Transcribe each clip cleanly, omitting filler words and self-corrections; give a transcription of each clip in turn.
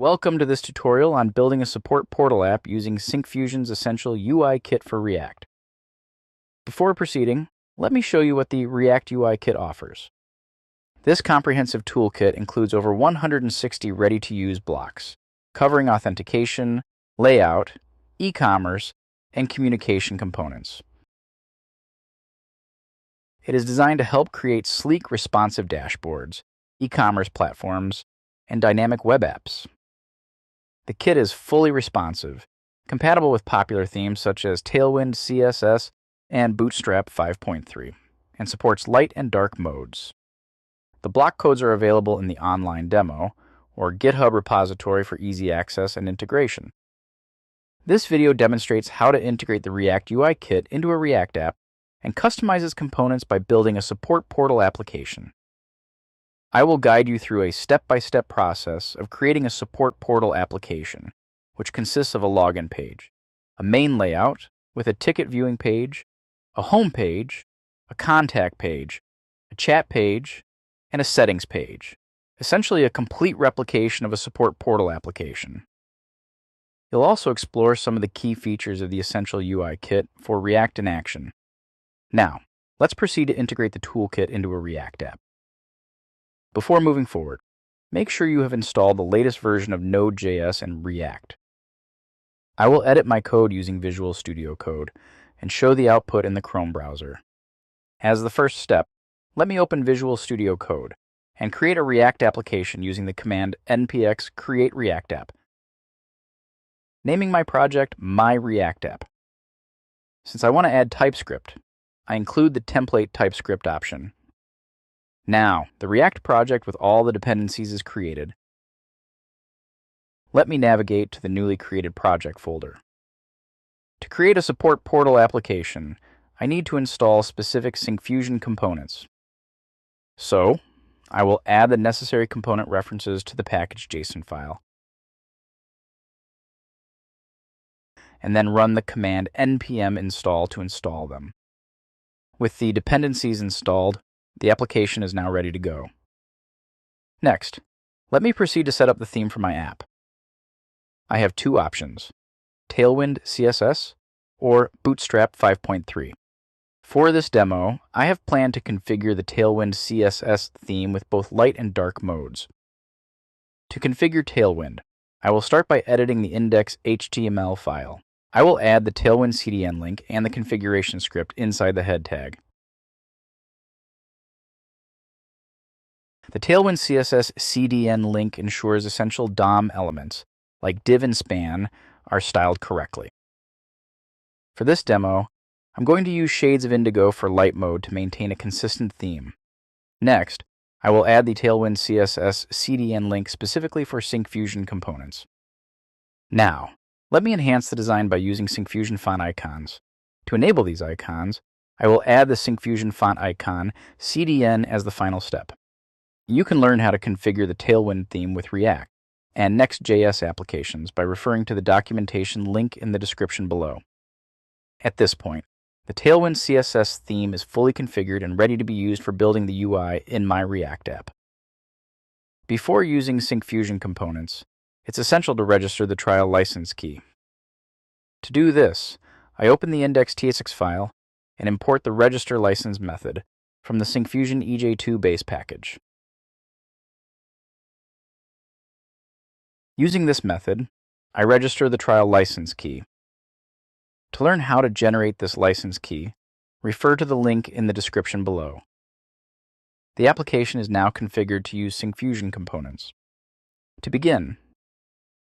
Welcome to this tutorial on building a support portal app using Syncfusion's essential UI Kit for React. Before proceeding, let me show you what the React UI Kit offers. This comprehensive toolkit includes over 160 ready-to-use blocks, covering authentication, layout, e-commerce, and communication components. It is designed to help create sleek, responsive dashboards, e-commerce platforms, and dynamic web apps. The kit is fully responsive, compatible with popular themes such as Tailwind CSS and Bootstrap 5.3, and supports light and dark modes. The block codes are available in the online demo or GitHub repository for easy access and integration. This video demonstrates how to integrate the React UI Kit into a React app and customizes components by building a support portal application. I will guide you through a step-by-step process of creating a support portal application, which consists of a login page, a main layout with a ticket viewing page, a home page, a contact page, a chat page, and a settings page, essentially a complete replication of a support portal application. You'll also explore some of the key features of the essential UI kit for React in action. Now, let's proceed to integrate the toolkit into a React app. Before moving forward, make sure you have installed the latest version of Node.js and React. I will edit my code using Visual Studio Code and show the output in the Chrome browser. As the first step, let me open Visual Studio Code and create a React application using the command npx create React app, naming my project My React App. Since I want to add TypeScript, I include the template TypeScript option. Now, the React project with all the dependencies is created. Let me navigate to the newly created project folder. To create a support portal application, I need to install specific Syncfusion components. So, I will add the necessary component references to the package.json file, and then run the command npm install to install them. With the dependencies installed, the application is now ready to go. Next, let me proceed to set up the theme for my app. I have two options, Tailwind CSS or Bootstrap 5.3. For this demo, I have planned to configure the Tailwind CSS theme with both light and dark modes. To configure Tailwind, I will start by editing the index.html file. I will add the Tailwind CDN link and the configuration script inside the head tag. The Tailwind CSS CDN link ensures essential DOM elements, like div and span, are styled correctly. For this demo, I'm going to use shades of indigo for light mode to maintain a consistent theme. Next, I will add the Tailwind CSS CDN link specifically for Syncfusion components. Now, let me enhance the design by using Syncfusion font icons. To enable these icons, I will add the Syncfusion font icon CDN as the final step. You can learn how to configure the Tailwind theme with React and Next.js applications by referring to the documentation link in the description below. At this point, the Tailwind CSS theme is fully configured and ready to be used for building the UI in my React app. Before using Syncfusion components, it's essential to register the trial license key. To do this, I open the index.tsx file and import the register license method from the Syncfusion EJ2 base package. Using this method, I register the trial license key. To learn how to generate this license key, refer to the link in the description below. The application is now configured to use Syncfusion components. To begin,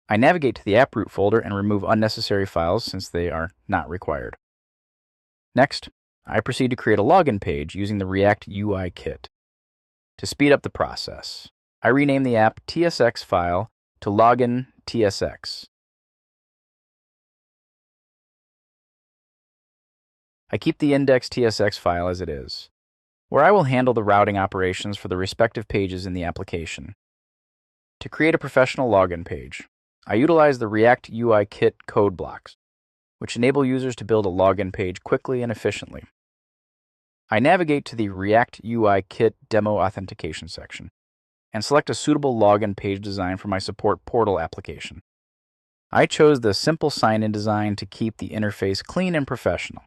I navigate to the app root folder and remove unnecessary files since they are not required. Next, I proceed to create a login page using the React UI Kit. To speed up the process, I rename the app TSX file to login TSX. I keep the index.tsx file as it is, where I will handle the routing operations for the respective pages in the application. To create a professional login page, I utilize the React UI Kit code blocks, which enable users to build a login page quickly and efficiently. I navigate to the React UI Kit demo authentication section and select a suitable login page design for my support portal application. I chose the simple sign-in design to keep the interface clean and professional.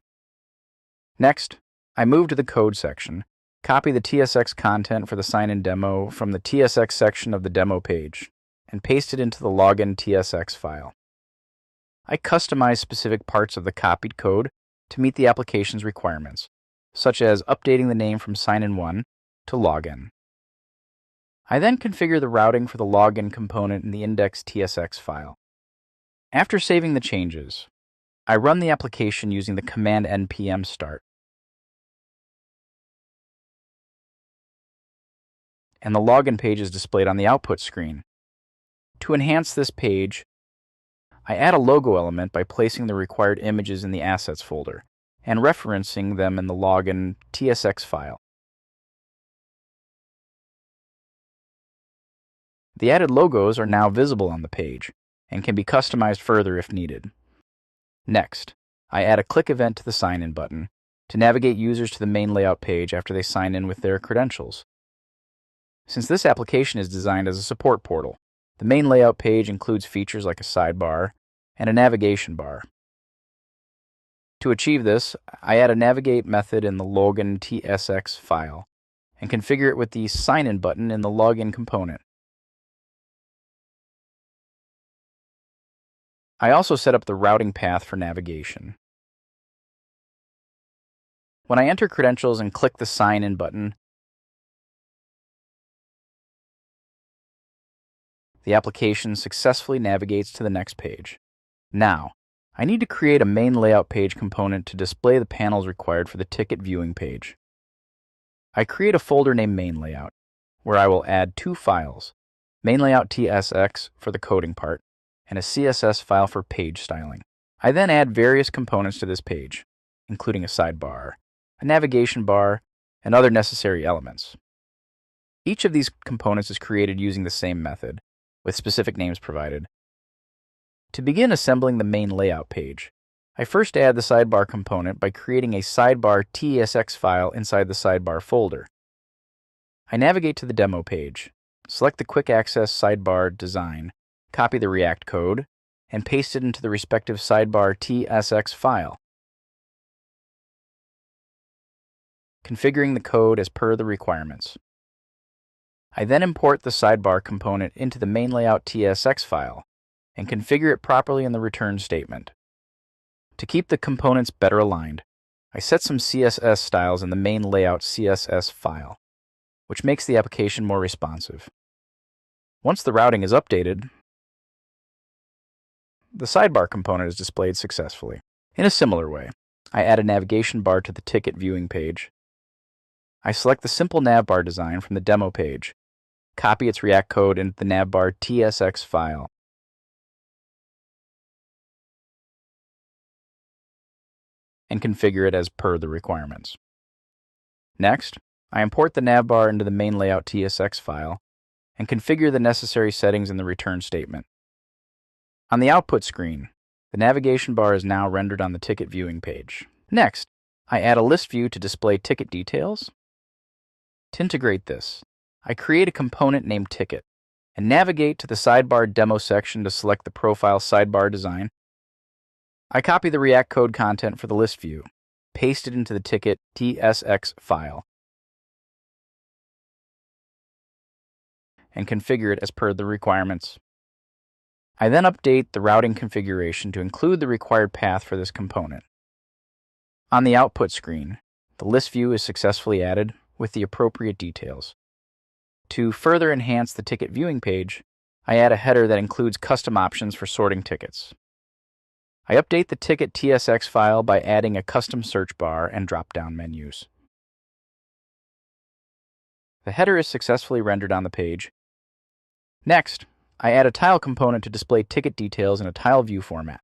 Next, I move to the code section, copy the TSX content for the sign-in demo from the TSX section of the demo page, and paste it into the login TSX file. I customize specific parts of the copied code to meet the application's requirements, such as updating the name from sign-in1 to login. I then configure the routing for the login component in the index TSX file. After saving the changes, I run the application using the command npm start, and the login page is displayed on the output screen. To enhance this page, I add a logo element by placing the required images in the Assets folder and referencing them in the login TSX file. The added logos are now visible on the page and can be customized further if needed. Next, I add a click event to the sign-in button to navigate users to the main layout page after they sign in with their credentials. Since this application is designed as a support portal, the main layout page includes features like a sidebar and a navigation bar. To achieve this, I add a navigate method in the login TSX file and configure it with the sign-in button in the login component. I also set up the routing path for navigation. When I enter credentials and click the sign-in button, the application successfully navigates to the next page. Now, I need to create a main layout page component to display the panels required for the ticket viewing page. I create a folder named main layout, where I will add two files, main layout TSX for the coding part, and a CSS file for page styling. I then add various components to this page, including a sidebar, a navigation bar, and other necessary elements. Each of these components is created using the same method, with specific names provided. To begin assembling the main layout page, I first add the sidebar component by creating a sidebar TSX file inside the sidebar folder. I navigate to the demo page, select the quick access sidebar design, copy the React code, and paste it into the respective sidebar TSX file, configuring the code as per the requirements. I then import the sidebar component into the main layout TSX file and configure it properly in the return statement. To keep the components better aligned, I set some CSS styles in the main layout CSS file, which makes the application more responsive. Once the routing is updated, the sidebar component is displayed successfully. In a similar way, I add a navigation bar to the ticket viewing page. I select the simple navbar design from the demo page, copy its React code into the navbar TSX file, and configure it as per the requirements. Next, I import the navbar into the main layout TSX file and configure the necessary settings in the return statement. On the output screen, the navigation bar is now rendered on the ticket viewing page. Next, I add a list view to display ticket details. To integrate this, I create a component named Ticket and navigate to the sidebar demo section to select the profile sidebar design. I copy the React code content for the list view, paste it into the ticket TSX file, and configure it as per the requirements. I then update the routing configuration to include the required path for this component. On the output screen, the list view is successfully added with the appropriate details. To further enhance the ticket viewing page, I add a header that includes custom options for sorting tickets. I update the ticket TSX file by adding a custom search bar and drop-down menus. The header is successfully rendered on the page. Next, I add a tile component to display ticket details in a tile view format.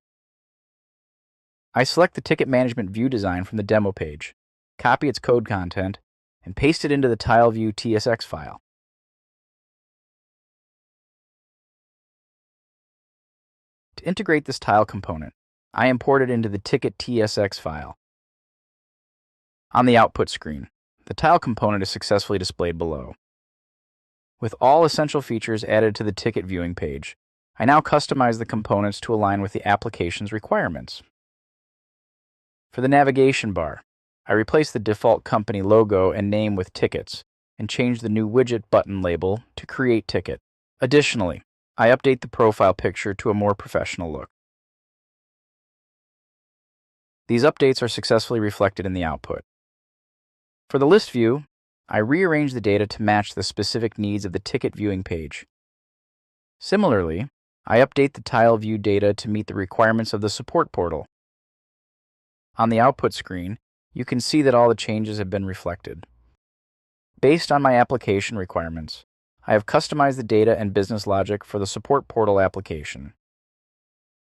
I select the ticket management view design from the demo page, copy its code content, and paste it into the tile view TSX file. To integrate this tile component, I import it into the ticket TSX file. On the output screen, the tile component is successfully displayed below. With all essential features added to the ticket viewing page, I now customize the components to align with the application's requirements. For the navigation bar, I replace the default company logo and name with tickets and change the new widget button label to Create Ticket. Additionally, I update the profile picture to a more professional look. These updates are successfully reflected in the output. For the list view, I rearrange the data to match the specific needs of the ticket viewing page. Similarly, I update the tile view data to meet the requirements of the support portal. On the output screen, you can see that all the changes have been reflected. Based on my application requirements, I have customized the data and business logic for the support portal application.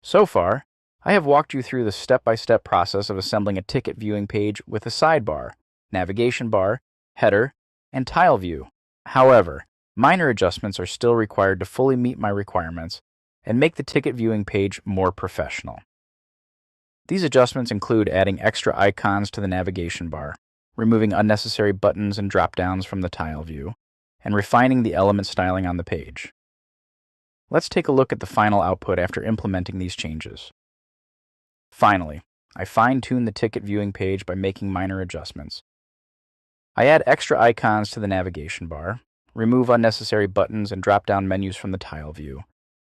So far, I have walked you through the step-by-step process of assembling a ticket viewing page with a sidebar, navigation bar, header, and tile view. However, minor adjustments are still required to fully meet my requirements and make the ticket viewing page more professional. These adjustments include adding extra icons to the navigation bar, removing unnecessary buttons and drop-downs from the tile view, and refining the element styling on the page. Let's take a look at the final output after implementing these changes. Finally, I fine-tune the ticket viewing page by making minor adjustments. I add extra icons to the navigation bar, remove unnecessary buttons and drop-down menus from the tile view,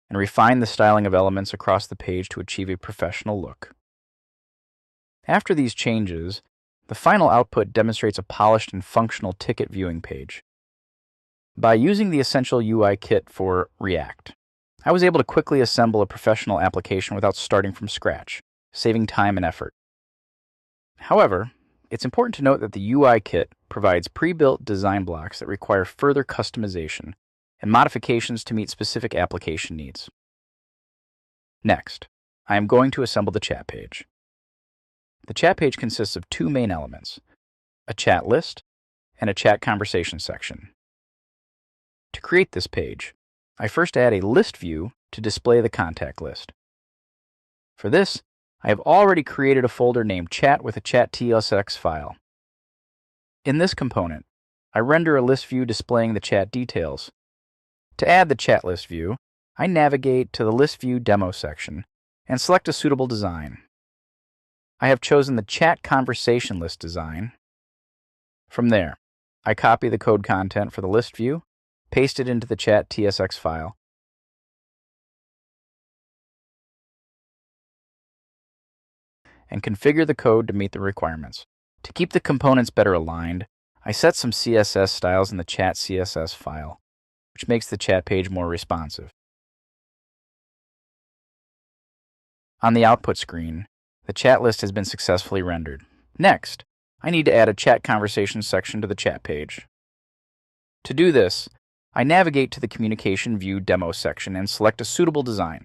and refine the styling of elements across the page to achieve a professional look. After these changes, the final output demonstrates a polished and functional ticket viewing page. By using the Essential UI Kit for React, I was able to quickly assemble a professional application without starting from scratch, saving time and effort. However, it's important to note that the UI Kit provides pre-built design blocks that require further customization and modifications to meet specific application needs. Next, I am going to assemble the chat page. The chat page consists of two main elements, a chat list and a chat conversation section. To create this page, I first add a list view to display the contact list. For this, I have already created a folder named Chat with a chat.tsx file. In this component, I render a list view displaying the chat details. To add the chat list view, I navigate to the list view demo section and select a suitable design. I have chosen the chat conversation list design. From there, I copy the code content for the list view, paste it into the chat.tsx file, and configure the code to meet the requirements. To keep the components better aligned, I set some CSS styles in the chat CSS file, which makes the chat page more responsive. On the output screen, the chat list has been successfully rendered. Next, I need to add a chat conversation section to the chat page. To do this, I navigate to the Communication View Demo section and select a suitable design.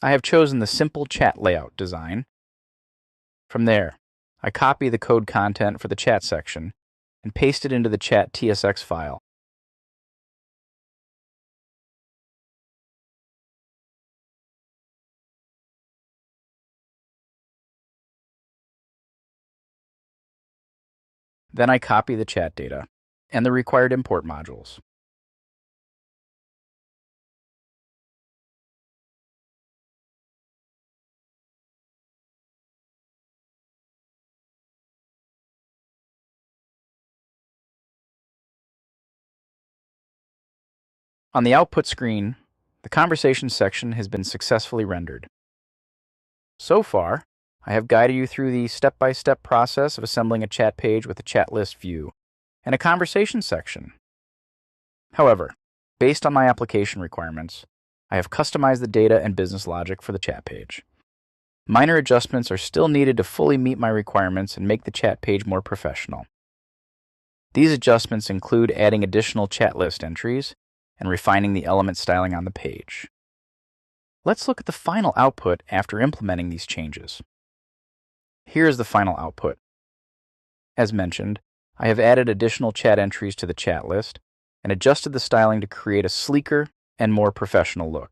I have chosen the Simple Chat Layout design. From there, I copy the code content for the chat section and paste it into the chat.tsx file. Then I copy the chat data and the required import modules. On the output screen, the conversation section has been successfully rendered. So far, I have guided you through the step-by-step process of assembling a chat page with a chat list view and a conversation section. However, based on my application requirements, I have customized the data and business logic for the chat page. Minor adjustments are still needed to fully meet my requirements and make the chat page more professional. These adjustments include adding additional chat list entries and refining the element styling on the page. Let's look at the final output after implementing these changes. Here is the final output. As mentioned, I have added additional chat entries to the chat list and adjusted the styling to create a sleeker and more professional look.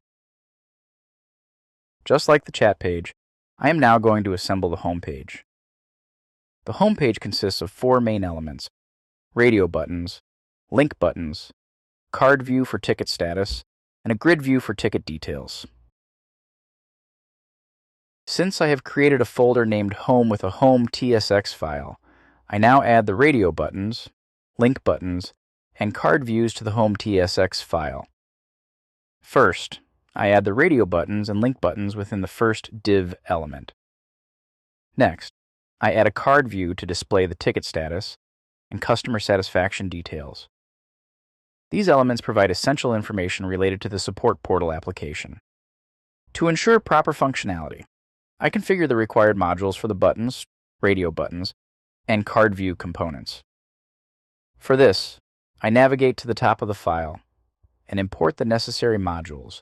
Just like the chat page, I am now going to assemble the home page. The home page consists of four main elements: radio buttons, link buttons, card view for ticket status, and a grid view for ticket details. Since I have created a folder named Home with a Home TSX file, I now add the radio buttons, link buttons, and card views to the Home TSX file. First, I add the radio buttons and link buttons within the first div element. Next, I add a card view to display the ticket status and customer satisfaction details. These elements provide essential information related to the support portal application. To ensure proper functionality, I configure the required modules for the buttons, radio buttons, and card view components. For this, I navigate to the top of the file and import the necessary modules.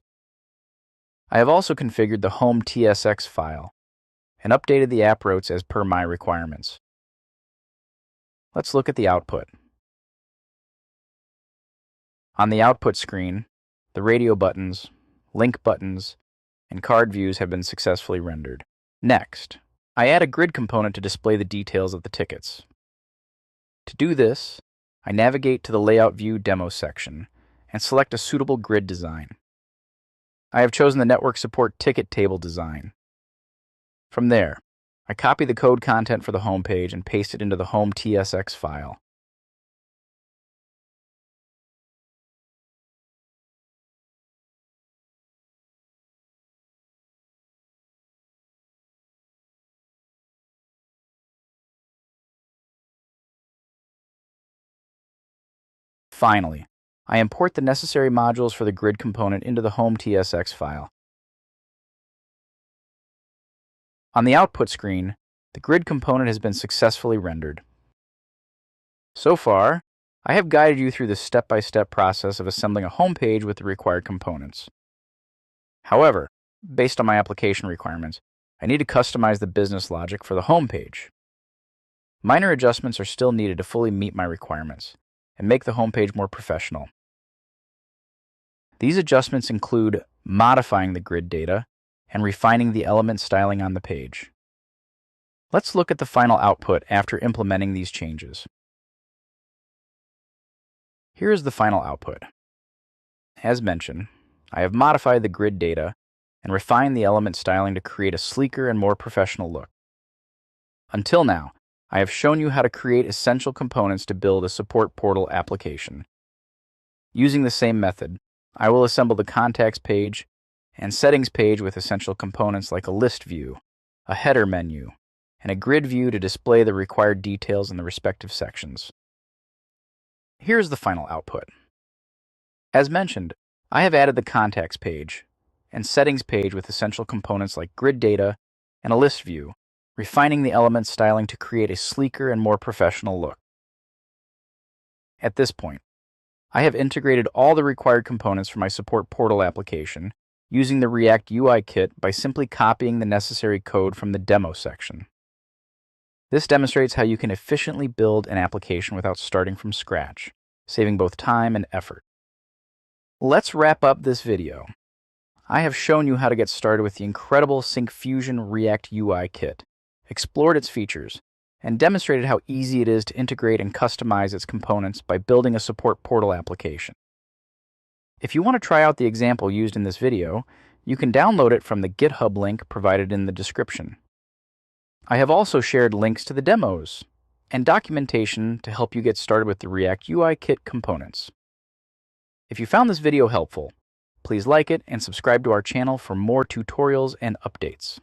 I have also configured the Home TSX file and updated the app routes as per my requirements. Let's look at the output. On the output screen, the radio buttons, link buttons, and card views have been successfully rendered. Next, I add a grid component to display the details of the tickets. To do this, I navigate to the Layout View Demo section and select a suitable grid design. I have chosen the Network Support Ticket Table design. From there, I copy the code content for the home page and paste it into the Home TSX file. Finally, I import the necessary modules for the grid component into the Home TSX file. On the output screen, the grid component has been successfully rendered. So far, I have guided you through the step-by-step process of assembling a home page with the required components. However, based on my application requirements, I need to customize the business logic for the home page. Minor adjustments are still needed to fully meet my requirements and make the home page more professional. These adjustments include modifying the grid data and refining the element styling on the page. Let's look at the final output after implementing these changes. Here is the final output. As mentioned, I have modified the grid data and refined the element styling to create a sleeker and more professional look. Until now, I have shown you how to create essential components to build a support portal application. Using the same method, I will assemble the contacts page and settings page with essential components like a list view, a header menu, and a grid view to display the required details in the respective sections. Here's the final output. As mentioned, I have added the contacts page and settings page with essential components like grid data and a list view, refining the element styling to create a sleeker and more professional look. At this point, I have integrated all the required components for my support portal application using the React UI Kit by simply copying the necessary code from the demo section. This demonstrates how you can efficiently build an application without starting from scratch, saving both time and effort. Let's wrap up this video. I have shown you how to get started with the incredible Syncfusion React UI Kit, explored its features, and demonstrated how easy it is to integrate and customize its components by building a support portal application. If you want to try out the example used in this video, you can download it from the GitHub link provided in the description. I have also shared links to the demos and documentation to help you get started with the React UI Kit components. If you found this video helpful, please like it and subscribe to our channel for more tutorials and updates.